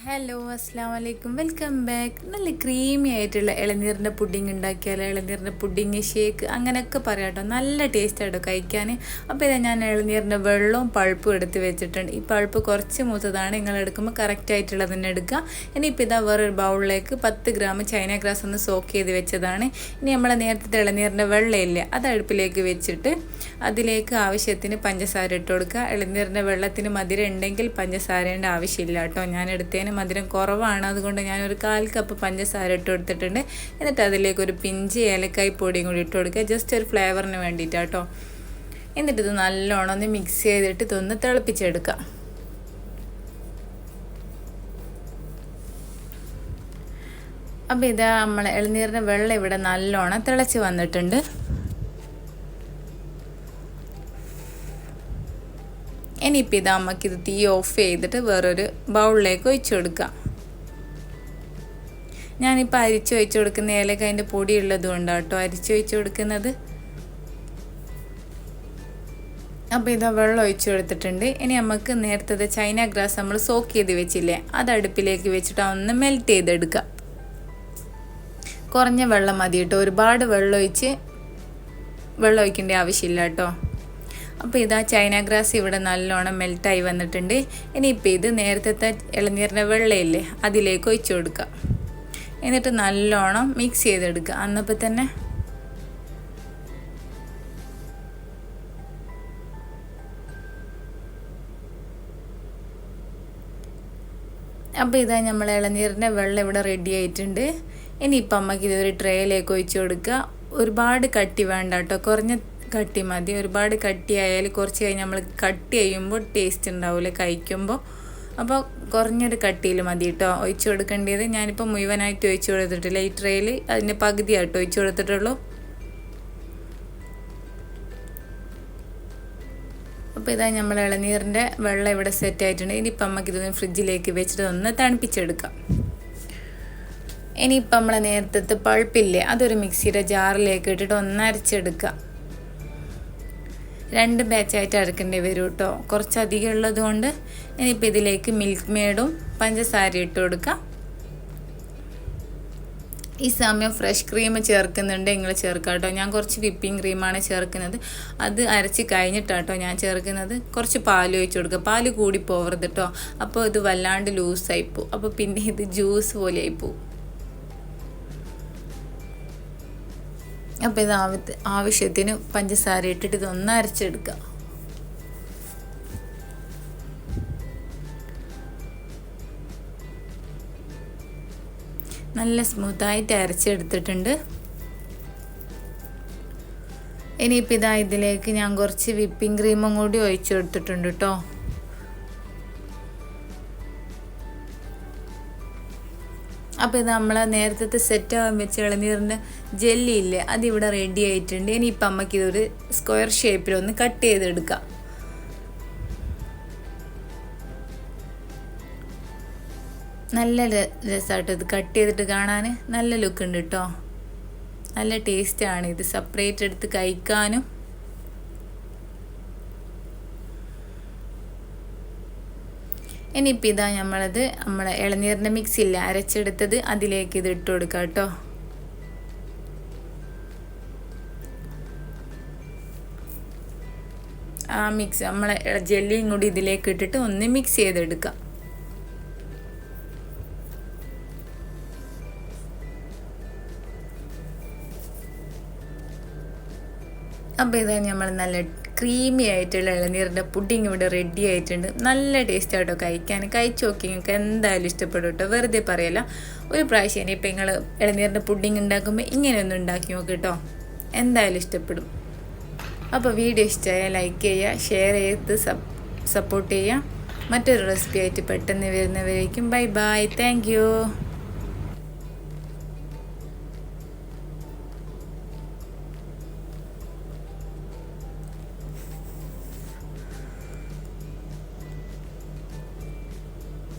Hello അസ്സാം വലൈക്കും welcome back. നല്ല ക്രീമി ആയിട്ടുള്ള ഇളനീരിൻ്റെ പുഡിങ് ഉണ്ടാക്കിയാൽ ഇളനീരിൻ്റെ പുഡിങ് ഷേക്ക് അങ്ങനെയൊക്കെ പറയാം കേട്ടോ. നല്ല ടേസ്റ്റ് ആട്ടോ കഴിക്കാൻ. അപ്പോൾ ഇതാ ഞാൻ ഇളനീരിൻ്റെ വെള്ളവും പൾപ്പും എടുത്ത് വെച്ചിട്ടുണ്ട്. ഈ പൾപ്പ് കുറച്ച് മൂത്തതാണ്, നിങ്ങൾ എടുക്കുമ്പോൾ കറക്റ്റ് ആയിട്ടുള്ളത് തന്നെ എടുക്കുക. ഇനിയിപ്പോൾ ഇതാ വേറൊരു ബൗളിലേക്ക് 10 ഗ്രാം ചൈന ഗ്രാസ് ഒന്ന് സോക്ക് ചെയ്ത് വെച്ചതാണ്. ഇനി നമ്മൾ നേരത്തെ ഇളനീരിൻ്റെ വെള്ളമില്ലേ അത് അടുപ്പിലേക്ക് വെച്ചിട്ട് അതിലേക്ക് ആവശ്യത്തിന് പഞ്ചസാര ഇട്ട് കൊടുക്കുക. ഇളനീരിൻ്റെ വെള്ളത്തിന് മധുരം ഉണ്ടെങ്കിൽ പഞ്ചസാരേൻ്റെ ആവശ്യമില്ല കേട്ടോ. ഞാൻ എടുത്തതിന് മധുരം കുറവാണ്, അതുകൊണ്ട് ഞാനൊരു 1/4 കപ്പ് പഞ്ചസാര ഇട്ട് കൊടുത്തിട്ടുണ്ട്. എന്നിട്ട് അതിലേക്ക് ഒരു പിഞ്ച് ഏലക്കായ് പൊടിയും കൂടി ഇട്ട് കൊടുക്കുക, ജസ്റ്റ് ഒരു ഫ്ലേവറിന് വേണ്ടിയിട്ടാട്ടോ. എന്നിട്ട് ഇത് നല്ലോണം ഒന്ന് മിക്സ് ചെയ്തിട്ട് ഇതൊന്ന് തിളപ്പിച്ചെടുക്കുക. അപ്പോൾ ഇതാ നമ്മൾ ഇളനീരിൻ്റെ വെള്ളം ഇവിടെ നല്ലോണം തിളച്ച് വന്നിട്ടുണ്ട്. ഇനിയിപ്പോൾ ഇതാ നമുക്കിത് തീ ഓഫ് ചെയ്തിട്ട് വേറൊരു ബൗളിലേക്ക് ഒഴിച്ചു കൊടുക്കാം. ഞാനിപ്പോൾ അരിച്ച് ഒഴിച്ചു കൊടുക്കുന്ന ഏലക്കായൻ്റെ പൊടി ഉള്ളത് കൊണ്ടാണ് കേട്ടോ അരിച്ച് ഒഴിച്ചു കൊടുക്കുന്നത്. അപ്പോൾ ഇതാ വെള്ളം ഒഴിച്ചു കൊടുത്തിട്ടുണ്ട്. ഇനി നമുക്ക് നേരത്തെ ചൈന ഗ്രാസ് നമ്മൾ സോക്ക് ചെയ്ത് വെച്ചില്ലേ അത് അടുപ്പിലേക്ക് വെച്ചിട്ട് ഒന്ന് മെൽറ്റ് ചെയ്തെടുക്കുക. കുറഞ്ഞ വെള്ളം മതി കേട്ടോ, ഒരുപാട് വെള്ളം ഒഴിക്കേണ്ട ആവശ്യമില്ല കേട്ടോ. അപ്പോൾ ഇതാ ചൈന ഗ്രാസ് ഇവിടെ നല്ലോണം മെൽറ്റായി വന്നിട്ടുണ്ട്. ഇനിയിപ്പോൾ ഇത് നേരത്തെ ഇളനീരിൻ്റെ വെള്ളമില്ലേ അതിലേക്ക് ഒഴിച്ചു കൊടുക്കുക. എന്നിട്ട് നല്ലോണം മിക്സ് ചെയ്തെടുക്കുക. അന്നപ്പോൾ തന്നെ അപ്പോൾ ഇതാ നമ്മൾ ഇളനീരിൻ്റെ വെള്ളം ഇവിടെ റെഡി ആയിട്ടുണ്ട്. ഇനിയിപ്പോൾ അമ്മക്ക് ഇതൊരു ട്രേയിലേക്ക് ഒഴിച്ചു കൊടുക്കുക. ഒരുപാട് കട്ടി വേണ്ട കേട്ടോ, കുറഞ്ഞ കട്ടി മതി. ഒരുപാട് കട്ടിയായാൽ കുറച്ച് കഴിഞ്ഞ് നമ്മൾ കട്ടി ചെയ്യുമ്പോൾ ടേസ്റ്റ് ഉണ്ടാവില്ല കഴിക്കുമ്പോൾ. അപ്പോൾ കുറഞ്ഞൊരു കട്ടിയിൽ മതി കേട്ടോ ഒഴിച്ചു കൊടുക്കേണ്ടത്. ഞാനിപ്പോൾ മുഴുവനായിട്ട് ഒഴിച്ചു കൊടുത്തിട്ടില്ല, ഈ ട്രേയിൽ അതിൻ്റെ പകുതിയായിട്ടോ ഒഴിച്ചു കൊടുത്തിട്ടുള്ളൂ. അപ്പോൾ ഇതാ നമ്മൾ ഇളനീരിൻ്റെ വെള്ളം ഇവിടെ സെറ്റ് ആയിട്ടുണ്ട്. ഇനിയിപ്പോൾ നമുക്കിതൊന്ന് ഫ്രിഡ്ജിലേക്ക് വെച്ചിട്ട് ഒന്ന് തണുപ്പിച്ചെടുക്കാം. ഇനിയിപ്പോൾ നമ്മൾ നേരത്തെ പൾപ്പില്ലേ അതൊരു മിക്സിയുടെ ജാറിലേക്ക് ഇട്ടിട്ട് ഒന്ന് അരച്ചെടുക്കുക. 2 ബാച്ചായിട്ട് അരക്കേണ്ടി വരും കേട്ടോ, കുറച്ചധികം ഉള്ളത് കൊണ്ട്. ഇനിയിപ്പോൾ ഇതിലേക്ക് മിൽക്ക് മെയ്ഡും പഞ്ചസാര ഇട്ട് കൊടുക്കുക. ഈ സമയം ഫ്രഷ് ക്രീം ചേർക്കുന്നുണ്ട് നിങ്ങൾ ചേർക്കുക കേട്ടോ. ഞാൻ കുറച്ച് വിപ്പിംഗ് ക്രീമാണ് ചേർക്കുന്നത്, അത് അരച്ച് കഴിഞ്ഞിട്ടാട്ടോ ഞാൻ ചേർക്കുന്നത്. കുറച്ച് പാൽ ഒഴിച്ച് കൊടുക്കുക, പാല് കൂടി പോകരുത് കേട്ടോ, അപ്പോൾ ഇത് വല്ലാണ്ട് ലൂസായി പോവും. അപ്പോൾ പിന്നെ ഇത് ജ്യൂസ് പോലെ ആയി പോവും. അപ്പോൾ ഇത് ആവശ്യത്തിന് പഞ്ചസാര ഇട്ടിട്ട് ഇതൊന്ന് അരച്ചെടുക്കുക. നല്ല സ്മൂത്തായിട്ട് അരച്ചെടുത്തിട്ടുണ്ട്. ഇനിയിപ്പോൾ ഇതാ ഇതിലേക്ക് ഞാൻ കുറച്ച് വിപ്പിംഗ് ക്രീമും കൂടി ഒഴിച്ചു കൊടുത്തിട്ടുണ്ട് കേട്ടോ. അപ്പോൾ ഇത് നമ്മൾ നേരത്തെ സെറ്റ് ആകാൻ വെച്ച ഇളനീരിൻ്റെ ജെല്ലി ഇല്ലേ അതിവിടെ റെഡി ആയിട്ടുണ്ട്. ഇനിയിപ്പോൾ നമുക്കിതൊരു സ്ക്വയർ ഷേപ്പിലൊന്ന് കട്ട് ചെയ്തെടുക്കാം. നല്ല രസമായിട്ട് ഇത് കട്ട് ചെയ്തിട്ട് കാണാൻ നല്ല ലുക്ക് ഉണ്ട് കേട്ടോ, നല്ല ടേസ്റ്റാണ് ഇത് സെപ്പറേറ്റ് എടുത്ത് കഴിക്കാനും. ഇനിയിപ്പോൾ ഇതാ നമ്മളെ ഇളനീരിൻ്റെ മിക്സില്ല അരച്ചെടുത്തത് അതിലേക്ക് ഇത് ഇട്ട് കൊടുക്കാം കേട്ടോ. ആ മിക്സ് നമ്മളെ ജെല്ലിയും കൂടി ഇതിലേക്ക് ഇട്ടിട്ട് ഒന്ന് മിക്സ് ചെയ്തെടുക്കാം. അപ്പോൾ ഇതാ നമ്മൾ നല്ല ക്രീമി ആയിട്ടുള്ള ഇളനീരിൻ്റെ പുഡിങ് ഇവിടെ റെഡി ആയിട്ടുണ്ട്. നല്ല ടേസ്റ്റ് ആട്ടോ കഴിക്കാൻ. കഴിച്ച് നോക്കി നിങ്ങൾക്ക് എന്തായാലും ഇഷ്ടപ്പെടും കേട്ടോ, വെറുതെ പറയല്ല. ഒരു പ്രാവശ്യം ഇനിയിപ്പോൾ നിങ്ങൾ ഇളനീരിൻ്റെ പുഡിങ് ഉണ്ടാക്കുമ്പോൾ ഇങ്ങനെയൊന്നും ഉണ്ടാക്കി നോക്ക് കേട്ടോ, എന്തായാലും ഇഷ്ടപ്പെടും. അപ്പോൾ വീഡിയോ ഇഷ്ടമായാൽ ലൈക്ക് ചെയ്യുക, ഷെയർ ചെയ്ത് സപ്പോർട്ട് ചെയ്യുക. മറ്റൊരു റെസിപ്പി ആയിട്ട് പെട്ടെന്ന് വരുന്നവരേക്കും ബൈ ബൈ, താങ്ക് യു.